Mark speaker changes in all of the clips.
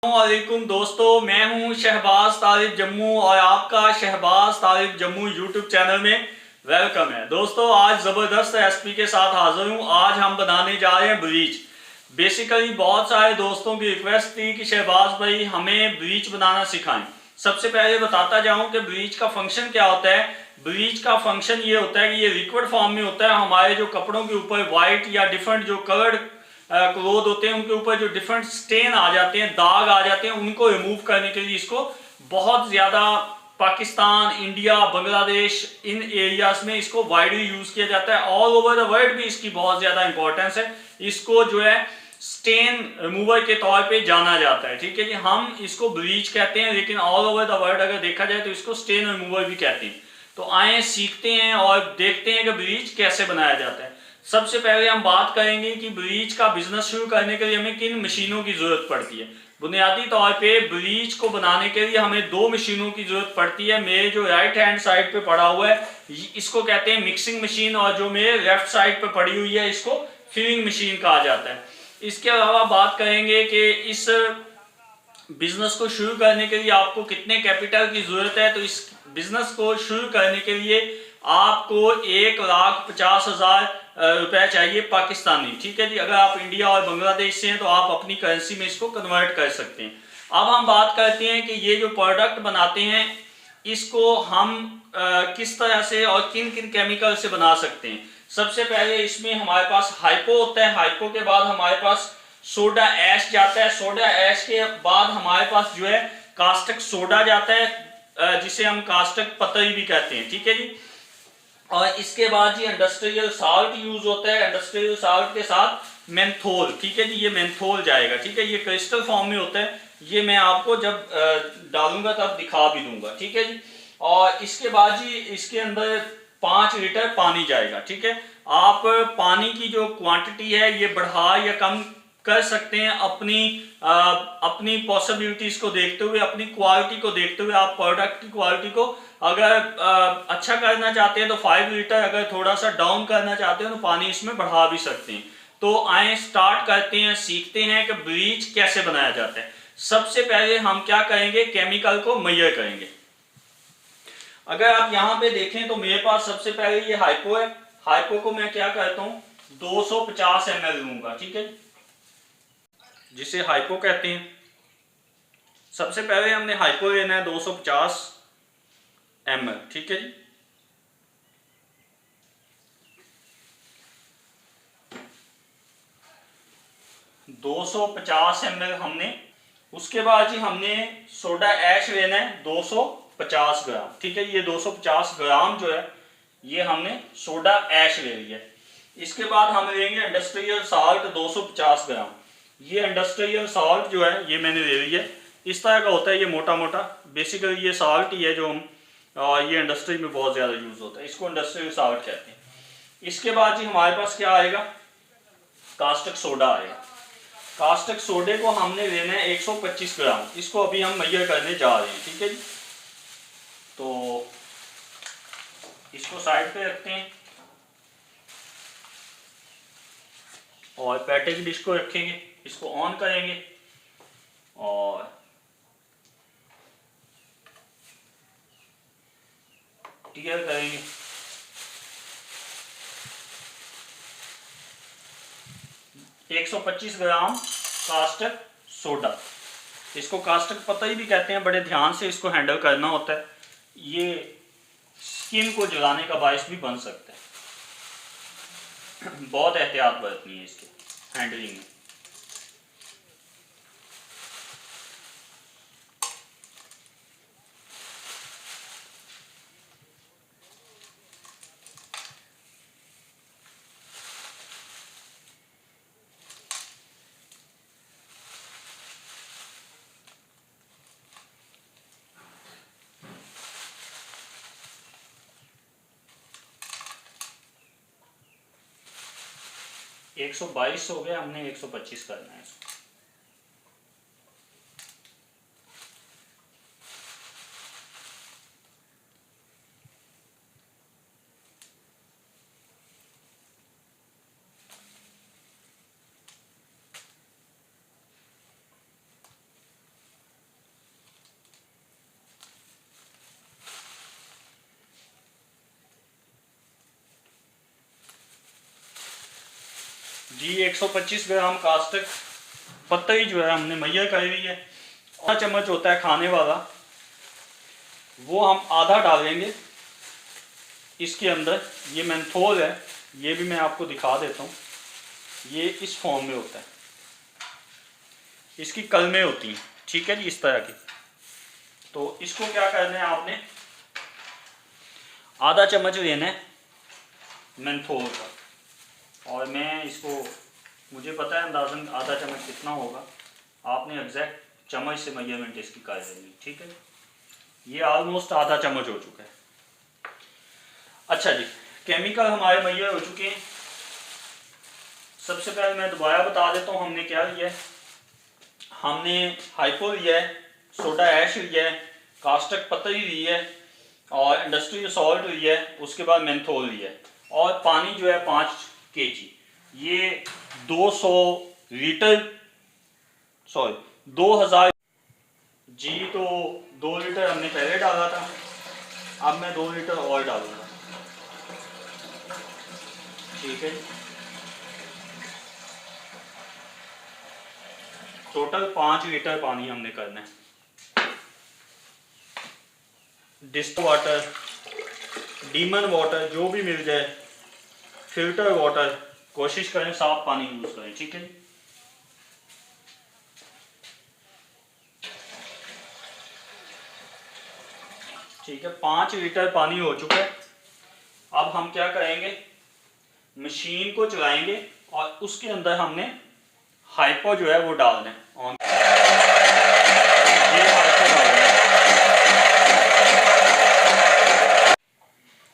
Speaker 1: वालेकुम दोस्तों, मैं हूं शहबाज तारिक जम्मू और आपका शहबाज तारिक जम्मू यूट्यूब चैनल में वेलकम है। दोस्तों, आज ज़बरदस्त रेसिपी के साथ हाजिर हूं। आज हम बनाने जा रहे हैं ब्रीच। बेसिकली बहुत सारे दोस्तों की रिक्वेस्ट थी कि शहबाज भाई हमें ब्रीच बनाना सिखाएं। सबसे पहले बताता जाऊं कि ब्रीच का फंक्शन क्या होता है। ब्रीच का फंक्शन ये होता है कि ये लिक्विड फॉर्म में होता है। हमारे जो कपड़ों के ऊपर वाइट या डिफरेंट जो कलर्ड क्लोथ होते हैं उनके ऊपर जो डिफरेंट स्टेन आ जाते हैं, दाग आ जाते हैं, उनको रिमूव करने के लिए इसको बहुत ज़्यादा पाकिस्तान, इंडिया, बांग्लादेश इन एरियाज में इसको वाइडली यूज़ किया जाता है। ऑल ओवर द वर्ल्ड भी इसकी बहुत ज़्यादा इंपॉर्टेंस है। इसको जो है स्टेन रिमूवर के तौर पे जाना जाता है। ठीक है जी, हम इसको ब्लीच कहते हैं, लेकिन ऑल ओवर द वर्ल्ड अगर देखा जाए तो इसको स्टेन रिमूवर भी कहते हैं। तो आए सीखते हैं और देखते हैं कि ब्लीच कैसे बनाया जाता है। सबसे पहले हम बात करेंगे कि ब्लीच का बिजनेस शुरू करने के लिए हमें किन मशीनों की जरूरत पड़ती है। बुनियादी तौर पे ब्लीच को बनाने के लिए हमें दो मशीनों की जरूरत पड़ती है। मेरे जो राइट हैंड साइड पे पड़ा हुआ है इसको कहते हैं मिक्सिंग मशीन, और जो मेरे लेफ्ट साइड पे पड़ी हुई है इसको फिलिंग मशीन कहा जाता है। इसके अलावा बात करेंगे कि इस बिजनेस को शुरू करने के लिए आपको कितने कैपिटल की जरूरत है। तो इस बिजनेस को शुरू करने के लिए आपको 1,50,000 रुपए चाहिए पाकिस्तानी। ठीक है जी, अगर आप इंडिया और बांग्लादेश से हैं तो आप अपनी करेंसी में इसको कन्वर्ट कर सकते हैं। अब हम बात करते हैं कि ये जो प्रोडक्ट बनाते हैं इसको हम किस तरह से और किन किन केमिकल से बना सकते हैं। सबसे पहले इसमें हमारे पास हाइपो होता है। हाइपो के बाद हमारे पास सोडा ऐश जाता है। सोडा ऐश के बाद हमारे पास जो है कास्टिक सोडा जाता है, जिसे हम कास्टिक पतई भी कहते हैं। ठीक है जी, और इसके बाद जी इंडस्ट्रियल साल्ट यूज होता है। इंडस्ट्रियल साल्ट के साथ मेंथोल। ठीक है जी, ये मेंथोल जाएगा। ठीक है, ये क्रिस्टल फॉर्म में होता है। ये मैं आपको जब डालूंगा तब दिखा भी दूंगा। ठीक है जी, और इसके बाद जी इसके अंदर 5 लीटर पानी जाएगा। ठीक है, आप पानी की जो क्वांटिटी है ये बढ़ा या कम कर सकते हैं अपनी पॉसिबिलिटीज को देखते हुए, अपनी क्वालिटी को देखते हुए। आप प्रोडक्ट की क्वालिटी को अगर अच्छा करना चाहते हैं तो 5 लीटर, अगर थोड़ा सा डाउन करना चाहते हैं तो पानी इसमें बढ़ा भी सकते हैं। तो आए स्टार्ट करते हैं, सीखते हैं कि ब्लीच कैसे बनाया जाता है। सबसे पहले हम क्या करेंगे, केमिकल को मेजर करेंगे। अगर आप यहाँ पे देखें तो मेरे पास सबसे पहले ये हाइपो है। हाइपो को मैं क्या करता हूँ 250 ml लूंगा। ठीक है, जिसे हाइपो कहते हैं। सबसे पहले हमने हाइपो लेना है 250 ml। ठीक है जी, दो 250 ml हमने। उसके बाद जी हमने सोडा ऐश लेना है 250 ग्राम। ठीक है, ये 250 ग्राम जो है ये हमने सोडा ऐश ले लिया है। इसके बाद हम लेंगे इंडस्ट्रियल साल्ट 250 ग्राम। ये इंडस्ट्रियल साल्ट जो है ये मैंने ले लिया है। इस तरह का होता है, ये मोटा मोटा। बेसिकली ये साल्ट ही है जो हम ये इंडस्ट्री में बहुत ज़्यादा यूज़ होता है, इसको इंडस्ट्रियल साल्ट कहते हैं। इसके बाद जी हमारे पास क्या आएगा, कास्टिक सोडा आएगा। कास्टिक सोडे को हमने लेना है 125 ग्राम। इसको अभी हम मेजर करने जा रहे हैं। ठीक है जी, तो इसको साइड पे रखते हैं और पैटे की डिश को रखेंगे। इसको ऑन करेंगे और टियर करेंगे। एक 125 ग्राम कास्टिक सोडा, इसको कास्टिक पतई भी कहते हैं। बड़े ध्यान से इसको हैंडल करना होता है, ये स्किन को जलाने का बायस भी बन सकता है। बहुत एहतियात बरतनी है इसके हैंडलिंग में। एक 122 हो गया, हमने 125 करना है इसको। जी 125 ग्राम कास्टिक पत्ती जो है हमने मुहैया करी हुई है। आधा चम्मच होता है खाने वाला, वो हम आधा डालेंगे इसके अंदर। ये मेंथोल है, ये भी मैं आपको दिखा देता हूँ। ये इस फॉर्म में होता है, इसकी कलमें होती हैं, ठीक है जी, इस तरह की। तो इसको क्या करना है, आपने आधा चम्मच लेना है मेंथोल का, और मैं इसको, मुझे पता है अंदाज़न आधा चम्मच कितना होगा, आपने एग्जैक्ट चम्मच से मेजरमेंट इसकी कर देनी, ठीक है। ये ऑलमोस्ट आधा चम्मच हो चुका है। अच्छा जी, केमिकल हमारे मुहैया हो चुके हैं। सबसे पहले मैं दोबारा बता देता हूँ हमने क्या लिया है। हमने हाइपो लिया है, सोडा ऐश लिया है, कास्टिक पत्ती ली है, और इंडस्ट्रियल सॉल्ट लिया है, उसके बाद मेंथोल लिया है, और पानी जो है 5 kg। ये 200 लीटर, सॉरी 2000 जी। तो 2 लीटर हमने पहले डाला था, अब मैं 2 लीटर और डालूंगा, ठीक है। टोटल 5 लीटर पानी हमने करना है। डिस्ट वाटर, डीमन वाटर, जो भी मिल जाए, फिल्टर वाटर, कोशिश करें साफ पानी यूज करें, ठीक है। ठीक है, 5 लीटर पानी हो चुका है। अब हम क्या करेंगे, मशीन को चलाएंगे और उसके अंदर हमने हाइपो जो है वो डालना है ऑन। ये हाइपो डालना है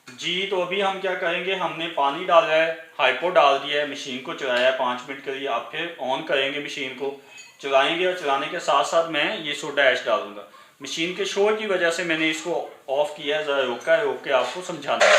Speaker 1: जी। तो अभी हम क्या करेंगे, हमने पानी डाला है, हाइपो डाल दिया है, मशीन को चलाया है 5 मिनट के लिए। अब फिर ऑन करेंगे, मशीन को चलाएंगे, और चलाने के साथ साथ मैं ये सोडा ऐश डालूंगा। मशीन के शोर की वजह से मैंने इसको ऑफ किया है, ज़रा रोका है, रोक के आपको समझाना है।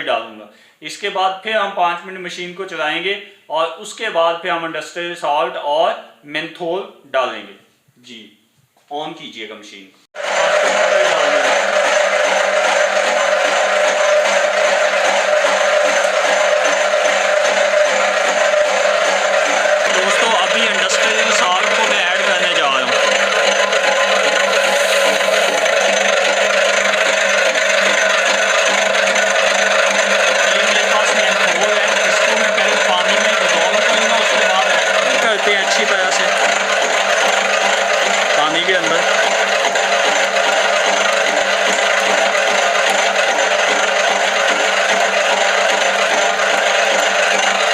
Speaker 1: डालूंगा। इसके बाद फिर हम 5 मिनट मशीन को चलाएंगे, और उसके बाद फिर हम इंडस्ट्रियल सॉल्ट और मेंथोल डालेंगे जी। ऑन कीजिएगा मशीन को। दोस्तों अभी इंडस्ट्रियल सॉल्ट को मैं ऐड करने जा रहा हूँ। अच्छी तरह से पानी के अंदर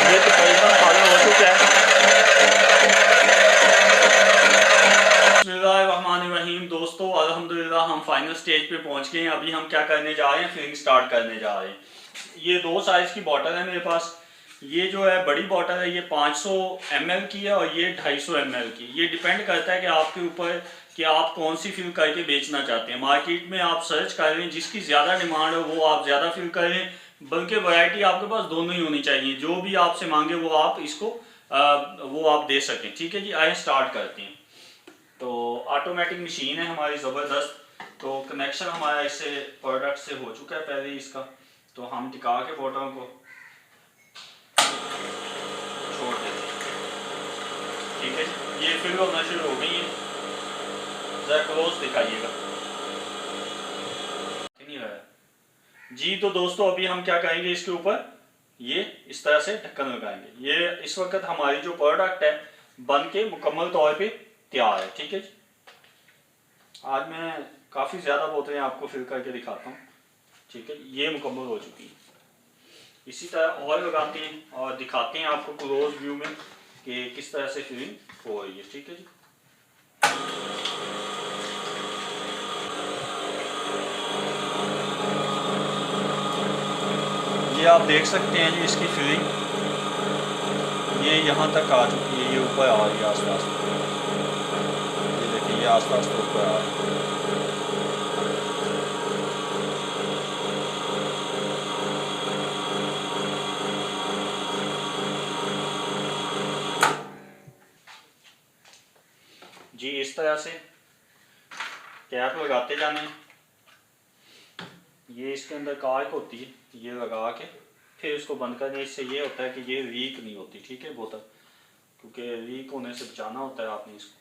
Speaker 1: ये तकरीबन खाली हो चुका है। बिस्मिल्लाहिर्रहमानिर्रहीम। दोस्तों अल्हम्दुलिल्लाह हम फाइनल स्टेज पे पहुंच गए हैं। अभी हम क्या करने जा रहे हैं, फिलिंग स्टार्ट करने जा रहे हैं। ये 2 साइज़ की बॉटल है मेरे पास। ये जो है बड़ी बॉटल है, ये 500 ml की है, और ये 250 ml की। ये डिपेंड करता है कि आपके ऊपर कि आप कौन सी फिल करके बेचना चाहते हैं। मार्केट में आप सर्च कर लें, जिसकी ज़्यादा डिमांड हो वो आप ज़्यादा फिल कर लें, बल्कि वैरायटी आपके पास दोनों ही होनी चाहिए। जो भी आपसे मांगे वो आप इसको वो आप दे सकें, ठीक है जी। आइए स्टार्ट करते हैं। तो ऑटोमेटिक मशीन है हमारी ज़बरदस्त। तो कनेक्शन हमारा इससे प्रोडक्ट से हो चुका है पहले इसका। तो हम टिका के बोतलों को छोड़ देते हैं, ठीक है। ये फिल होना शुरू हो गई है, जरा क्लोज दिखाइएगा, नहीं है जी। तो दोस्तों अभी हम क्या करेंगे, इसके ऊपर ये इस तरह से ढक्कन लगाएंगे। ये इस वक्त हमारी जो प्रोडक्ट है बन के मुकम्मल तौर पे तैयार है, ठीक है जी। आज मैं काफ़ी ज़्यादा बोतलें आपको फिल करके दिखाता हूँ, ठीक है। ये मुकम्मल हो चुकी है। इसी तरह और लगाते हैं और दिखाते हैं आपको क्लोज व्यू में कि किस तरह से फिलिंग हो रही है, ठीक है जी। ये आप देख सकते हैं जी इसकी फिलिंग, ये यहाँ तक आ चुकी है, ये ऊपर आ रही है आस्ते आस्ते। ये देखिए, ये आस्ते आस्ते ऊपर आ रही है। जी इस तरह से कैप लगाते जाने। ये इसके अंदर काट होती है, ये लगा के फिर इसको बंद करने। इससे ये होता है कि ये लीक नहीं होती, ठीक है बोतल, क्योंकि लीक होने से बचाना होता है आपने इसको।